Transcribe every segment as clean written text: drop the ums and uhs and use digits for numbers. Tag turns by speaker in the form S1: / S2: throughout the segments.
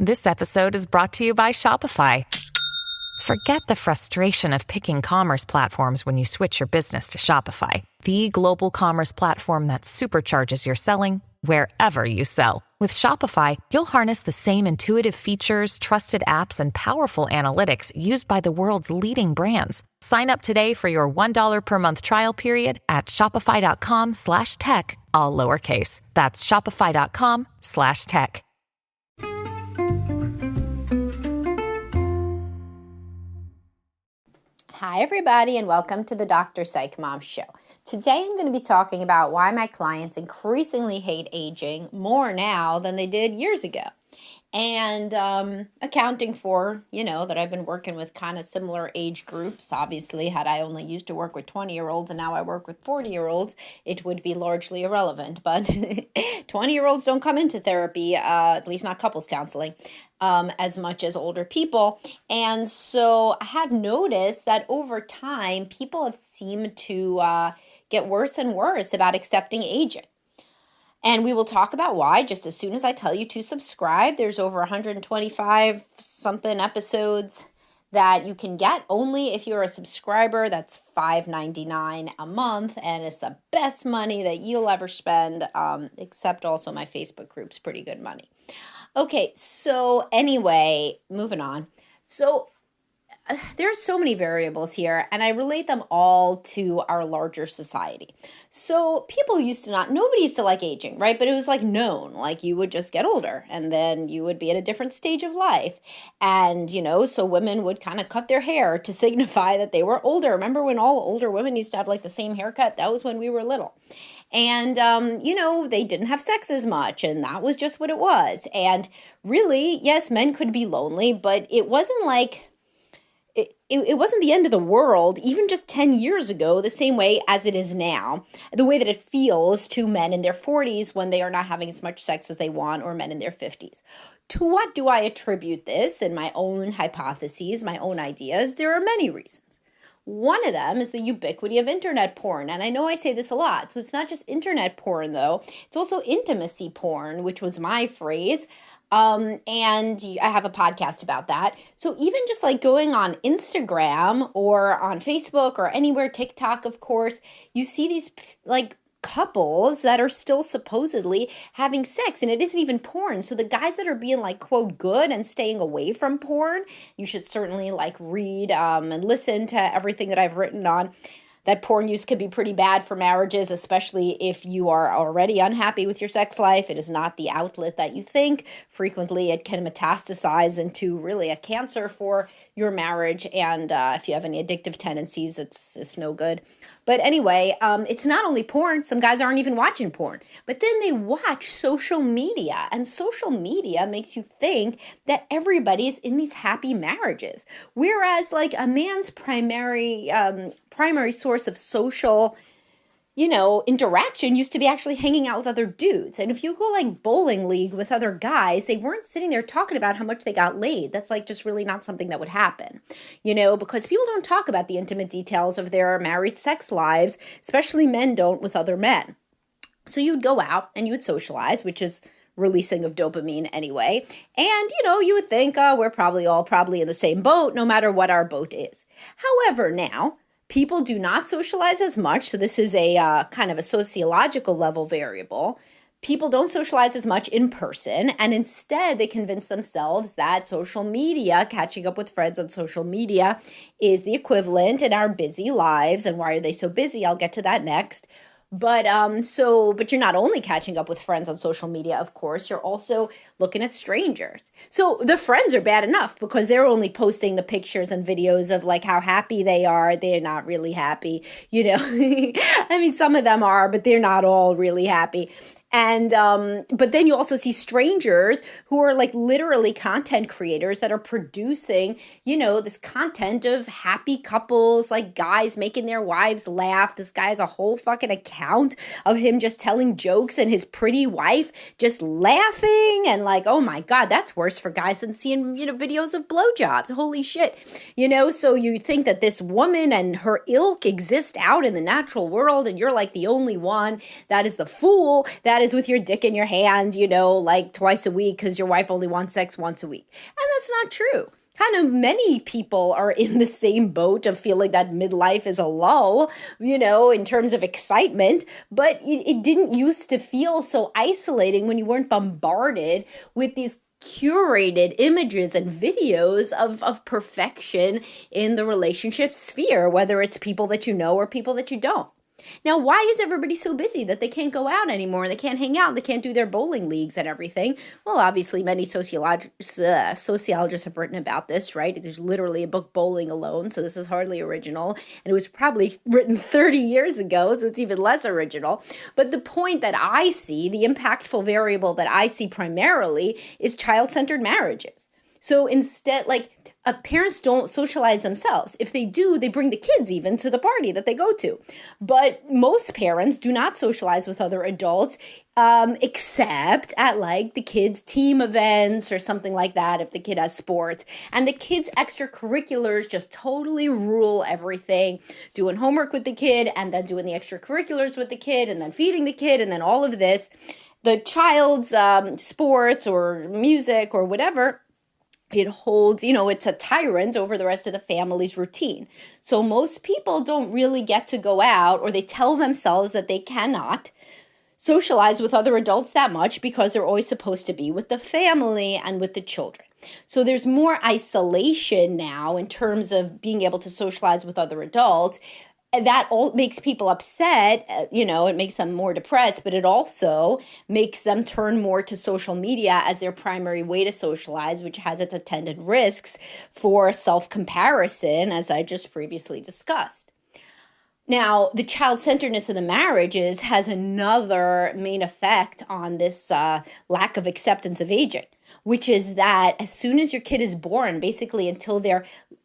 S1: This episode is brought to you by Shopify. Forget the frustration of picking commerce platforms when you switch your business to Shopify, the global commerce platform that supercharges your selling wherever you sell. With Shopify, you'll harness the same intuitive features, trusted apps, and powerful analytics used by the world's leading brands. Sign up today for your $1 per month trial period at shopify.com/tech, all lowercase. That's shopify.com/tech.
S2: Hi, everybody, and welcome to the Dr. Psych Mom Show. Today, I'm going to be talking about why my clients increasingly hate aging more now than they did years ago. And accounting for, that I've been working with kind of similar age groups. Obviously, had I only used to work with 20-year-olds and now I work with 40-year-olds, it would be largely irrelevant. But 20-year-olds don't come into therapy, at least not couples counseling, as much as older people. And so I have noticed that over time, people have seemed to get worse and worse about accepting aging. And we will talk about why just as soon as I tell you to subscribe. There's over 125 something episodes that you can get only if you're a subscriber. That's $5.99 a month, and it's the best money that you'll ever spend, except also my Facebook group's pretty good money. Okay, so anyway, moving on. So there are so many variables here, and I relate them all to our larger society. So nobody used to like aging, right? But it was like known, like you would just get older and then you would be at a different stage of life. And, so women would kind of cut their hair to signify that they were older. Remember when all older women used to have like the same haircut? That was when we were little. And, they didn't have sex as much, and that was just what it was. And really, yes, men could be lonely, but it wasn't like... It wasn't the end of the world, even just 10 years ago, the same way as it is now, the way that it feels to men in their 40s when they are not having as much sex as they want, or men in their 50s. To what do I attribute this? And my own hypotheses, my own ideas? There are many reasons. One of them is the ubiquity of internet porn. And I know I say this a lot. So it's not just internet porn, though. It's also intimacy porn, which was my phrase. And I have a podcast about that. So even just like going on Instagram or on Facebook or anywhere, TikTok, of course, you see these like couples that are still supposedly having sex, and it isn't even porn. So the guys that are being like, quote, good and staying away from porn, you should certainly like read and listen to everything that I've written on that porn use can be pretty bad for marriages, especially if you are already unhappy with your sex life. It is not the outlet that you think. Frequently, it can metastasize into really a cancer for your marriage. And if you have any addictive tendencies, it's no good. But anyway, it's not only porn. Some guys aren't even watching porn. But then they watch social media. And social media makes you think that everybody is in these happy marriages. Whereas like a man's primary source of social, interaction used to be actually hanging out with other dudes. And if you go like bowling league with other guys, they weren't sitting there talking about how much they got laid. That's like just really not something that would happen, because people don't talk about the intimate details of their married sex lives, especially men don't with other men. So you'd go out and you would socialize, which is releasing of dopamine anyway. And, you would think, we're probably all in the same boat, no matter what our boat is. However, now, people do not socialize as much, so this is a kind of a sociological level variable. People don't socialize as much in person, and instead they convince themselves that social media, catching up with friends on social media, is the equivalent in our busy lives. And why are they so busy? I'll get to that next. But you're not only catching up with friends on social media, of course, you're also looking at strangers. So the friends are bad enough because they're only posting the pictures and videos of like how happy they are. They're not really happy, I mean, some of them are, but they're not all really happy. And, but then you also see strangers who are like literally content creators that are producing, this content of happy couples, like guys making their wives laugh. This guy has a whole fucking account of him just telling jokes and his pretty wife just laughing. And like, oh my God, that's worse for guys than seeing, videos of blowjobs. Holy shit. So you think that this woman and her ilk exist out in the natural world, and you're like the only one that is the fool that that is with your dick in your hand, like twice a week because your wife only wants sex once a week. And that's not true. Kind of many people are in the same boat of feeling that midlife is a lull, in terms of excitement, but it didn't used to feel so isolating when you weren't bombarded with these curated images and videos of perfection in the relationship sphere, whether it's people that you know or people that you don't. Now, why is everybody so busy that they can't go out anymore and they can't hang out, they can't do their bowling leagues and everything? Well, obviously, many sociologists have written about this, right? There's literally a book, Bowling Alone, so this is hardly original, and it was probably written 30 years ago, so it's even less original. But the point that I see, the impactful variable that I see primarily, is child-centered marriages. So instead, parents don't socialize themselves. If they do, they bring the kids even to the party that they go to. But most parents do not socialize with other adults, except at the kids' team events or something like that, if the kid has sports. And the kids' extracurriculars just totally rule everything. Doing homework with the kid, and then doing the extracurriculars with the kid, and then feeding the kid, and then all of this. The child's sports or music or whatever, it holds, it's a tyrant over the rest of the family's routine. So most people don't really get to go out, or they tell themselves that they cannot socialize with other adults that much because they're always supposed to be with the family and with the children. So there's more isolation now in terms of being able to socialize with other adults. And that all makes people upset, it makes them more depressed, but it also makes them turn more to social media as their primary way to socialize, which has its attendant risks for self-comparison, as I just previously discussed. Now, the child-centeredness of the marriages has another main effect on this lack of acceptance of aging, which is that as soon as your kid is born, basically until they're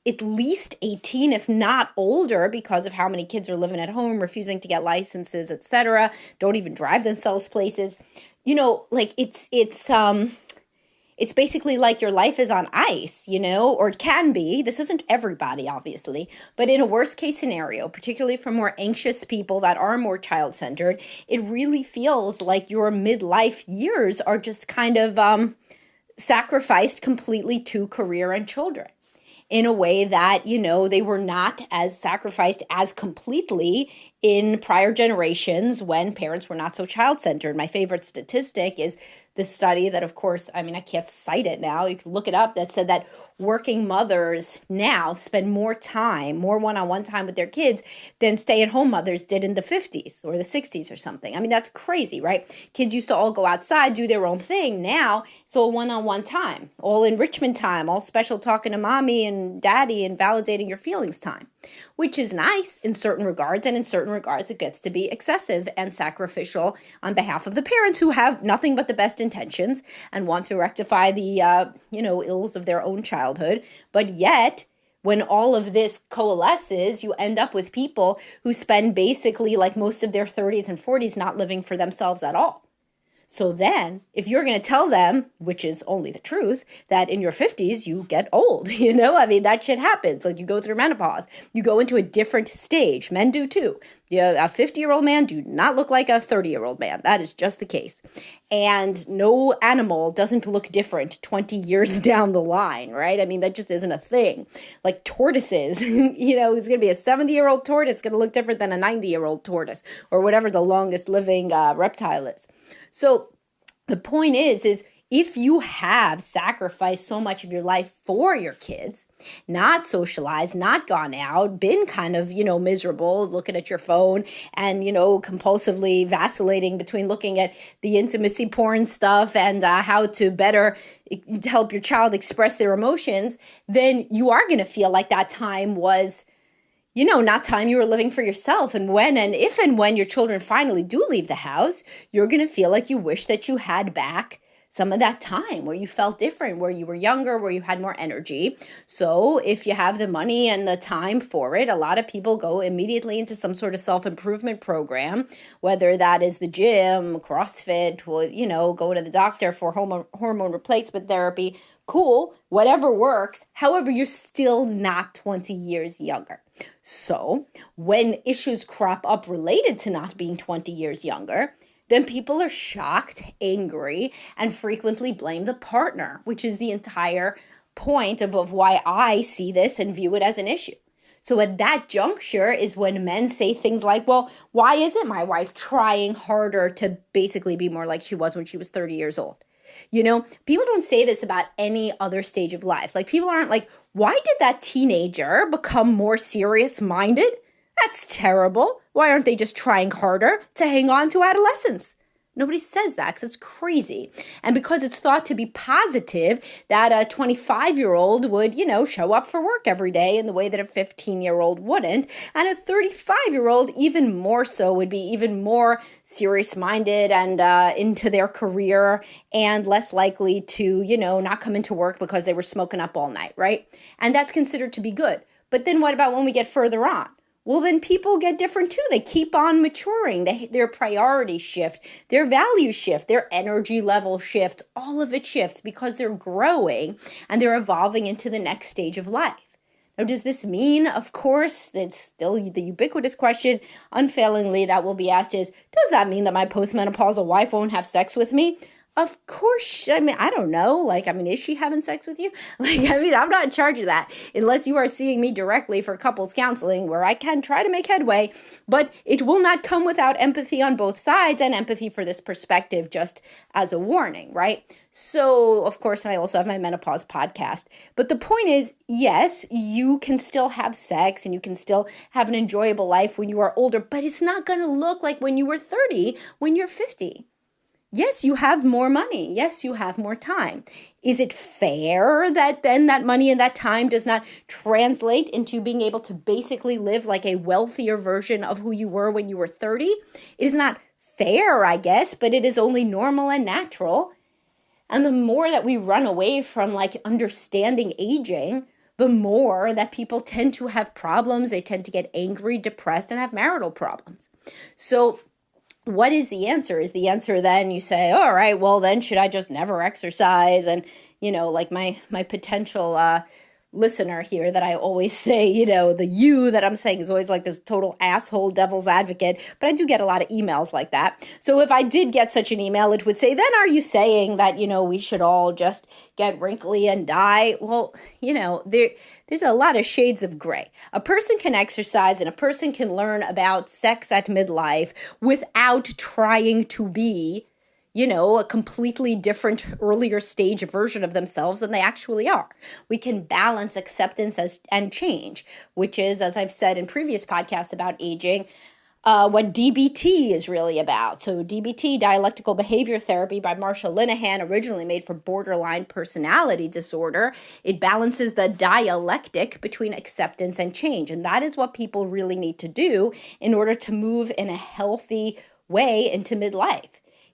S2: at least 18, if not older, because of how many kids are living at home, refusing to get licenses, etc., don't even drive themselves places. It's basically like your life is on ice, or it can be. This isn't everybody, obviously, but in a worst case scenario, particularly for more anxious people that are more child-centered, it really feels like your midlife years are just kind of sacrificed completely to career and children, in a way that, they were not as sacrificed as completely in prior generations when parents were not so child-centered. My favorite statistic is the study that, of course, I can't cite it now. You can look it up, that said that working mothers now spend more one-on-one time with their kids than stay-at-home mothers did in the 50s or the 60s or something. That's crazy, right? Kids used to all go outside, do their own thing. Now it's all one-on-one time, all enrichment time, all special talking to mommy and daddy and validating your feelings time, which is nice in certain regards, and in certain regards it gets to be excessive and sacrificial on behalf of the parents who have nothing but the best intentions and want to rectify the ills of their own childhood. But yet, when all of this coalesces, you end up with people who spend basically most of their 30s and 40s not living for themselves at all. So then, if you're going to tell them, which is only the truth, that in your 50s you get old, that shit happens. You go through menopause. You go into a different stage. Men do too. A 50-year-old man do not look like a 30-year-old man. That is just the case. And no animal doesn't look different 20 years down the line, right? That just isn't a thing. Like tortoises, it's going to be a 70-year-old tortoise going to look different than a 90-year-old tortoise, or whatever the longest living reptile is. So the point is if you have sacrificed so much of your life for your kids, not socialized, not gone out, been kind of, miserable, looking at your phone and, compulsively vacillating between looking at the intimacy porn stuff and how to better help your child express their emotions, then you are going to feel like that time was not time you were living for yourself. And if and when your children finally do leave the house, you're going to feel like you wish that you had back some of that time where you felt different, where you were younger, where you had more energy. So if you have the money and the time for it, a lot of people go immediately into some sort of self-improvement program, whether that is the gym, CrossFit, go to the doctor for hormone replacement therapy. Cool, whatever works. However, you're still not 20 years younger. So when issues crop up related to not being 20 years younger, then people are shocked, angry, and frequently blame the partner, which is the entire point of why I see this and view it as an issue. So at that juncture is when men say things like, well, why isn't my wife trying harder to basically be more like she was when she was 30 years old? You know, people don't say this about any other stage of life. Like, people aren't like, why did that teenager become more serious-minded? That's terrible. Why aren't they just trying harder to hang on to adolescence? Nobody says that because it's crazy. And because it's thought to be positive that a 25-year-old would, show up for work every day in the way that a 15-year-old wouldn't. And a 35-year-old even more so would be even more serious-minded and into their career and less likely to, not come into work because they were smoking up all night, right? And that's considered to be good. But then what about when we get further on? Well, then people get different too. They keep on maturing. Their priorities shift, their values shift, their energy level shifts. All of it shifts because they're growing and they're evolving into the next stage of life. Now, does this mean, of course, it's still the ubiquitous question, unfailingly, that will be asked is, does that mean that my postmenopausal wife won't have sex with me? Of course. I mean, I don't know. Is she having sex with you? I'm not in charge of that unless you are seeing me directly for couples counseling where I can try to make headway, but it will not come without empathy on both sides and empathy for this perspective just as a warning, right? So, of course, I also have my menopause podcast. But the point is, yes, you can still have sex and you can still have an enjoyable life when you are older, but it's not going to look like when you were 30, when you're 50. Yes, you have more money. Yes, you have more time. Is it fair that then that money and that time does not translate into being able to basically live like a wealthier version of who you were when you were 30? It is not fair, I guess, but it is only normal and natural. And the more that we run away from understanding aging, the more that people tend to have problems. They tend to get angry, depressed, and have marital problems. So what is the answer? Is the answer then you say, all right, well, then should I just never exercise? And, my potential listener here that I always say, the you that I'm saying is always like this total asshole devil's advocate. But I do get a lot of emails like that. So if I did get such an email, it would say, then are you saying that, we should all just get wrinkly and die? Well, there's a lot of shades of gray. A person can exercise and a person can learn about sex at midlife without trying to be, a completely different earlier stage version of themselves than they actually are. We can balance acceptance and change, which is, as I've said in previous podcasts about aging, what DBT is really about. So DBT, dialectical behavior therapy by Marsha Linehan, originally made for borderline personality disorder. It balances the dialectic between acceptance and change. And that is what people really need to do in order to move in a healthy way into midlife.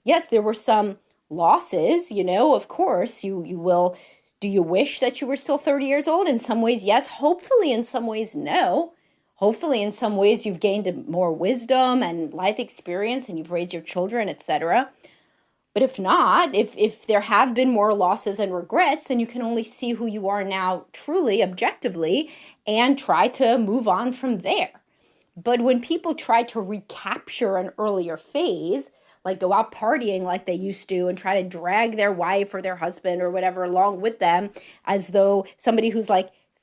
S2: Yes, there were some losses, of course, you will. Do you wish that you were still 30 years old? In some ways, yes. Hopefully, in some ways, no. Hopefully, in some ways, you've gained more wisdom and life experience and you've raised your children, etc. But if not, if there have been more losses and regrets, then you can only see who you are now truly, objectively, and try to move on from there. But when people try to recapture an earlier phase, like go out partying like they used to and try to drag their wife or their husband or whatever along with them, as though somebody who's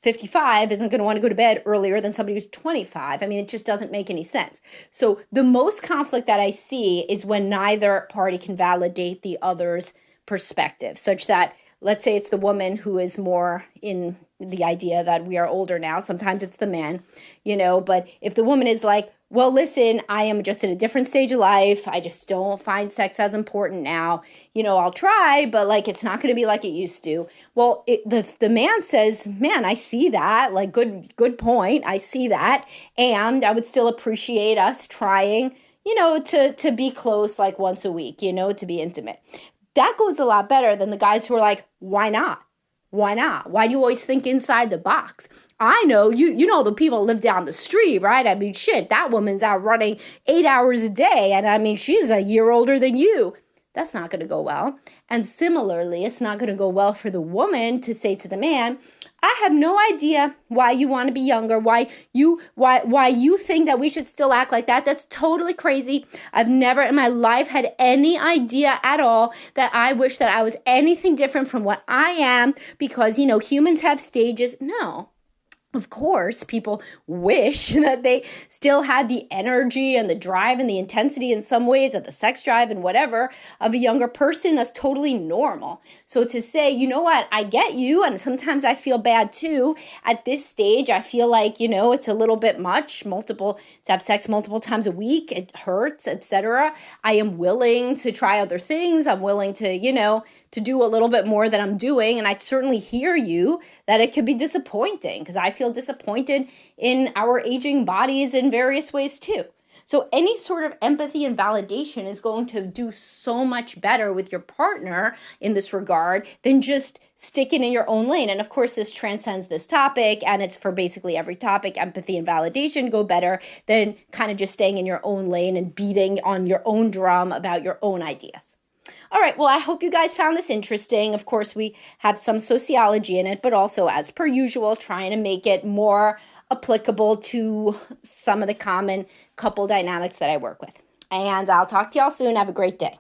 S2: 55 isn't going to want to go to bed earlier than somebody who's 25. I mean, it just doesn't make any sense. So the most conflict that I see is when neither party can validate the other's perspective, such that, let's say it's the woman who is more in the idea that we are older now. Sometimes it's the man, but if the woman is like, well, listen, I am just in a different stage of life. I just don't find sex as important now. I'll try, but it's not going to be like it used to. Well, the man says, man, I see that. Good point. I see that. And I would still appreciate us trying, to be close once a week, to be intimate. That goes a lot better than the guys who are like, why not? Why not? Why do you always think inside the box? I know, you know the people live down the street, right? I mean, shit, that woman's out running 8 hours a day. And I mean, she's a year older than you. That's not going to go well. And similarly, it's not going to go well for the woman to say to the man, I have no idea why you want to be younger, why you think that we should still act like that. That's totally crazy. I've never in my life had any idea at all that I wish that I was anything different from what I am because, humans have stages. No. Of course, people wish that they still had the energy and the drive and the intensity in some ways of the sex drive and whatever of a younger person. That's totally normal. So to say, you know what, I get you, and sometimes I feel bad too. At this stage, I feel like, it's a little bit much, to have sex multiple times a week. It hurts, etc. I am willing to try other things. I'm willing to, to do a little bit more than I'm doing. And I certainly hear you that it could be disappointing because I feel disappointed in our aging bodies in various ways too. So any sort of empathy and validation is going to do so much better with your partner in this regard than just sticking in your own lane. And of course, this transcends this topic, and it's for basically every topic. Empathy and validation go better than kind of just staying in your own lane and beating on your own drum about your own ideas. All right, well, I hope you guys found this interesting. Of course, we have some sociology in it, but also, as per usual, trying to make it more applicable to some of the common couple dynamics that I work with. And I'll talk to y'all soon. Have a great day.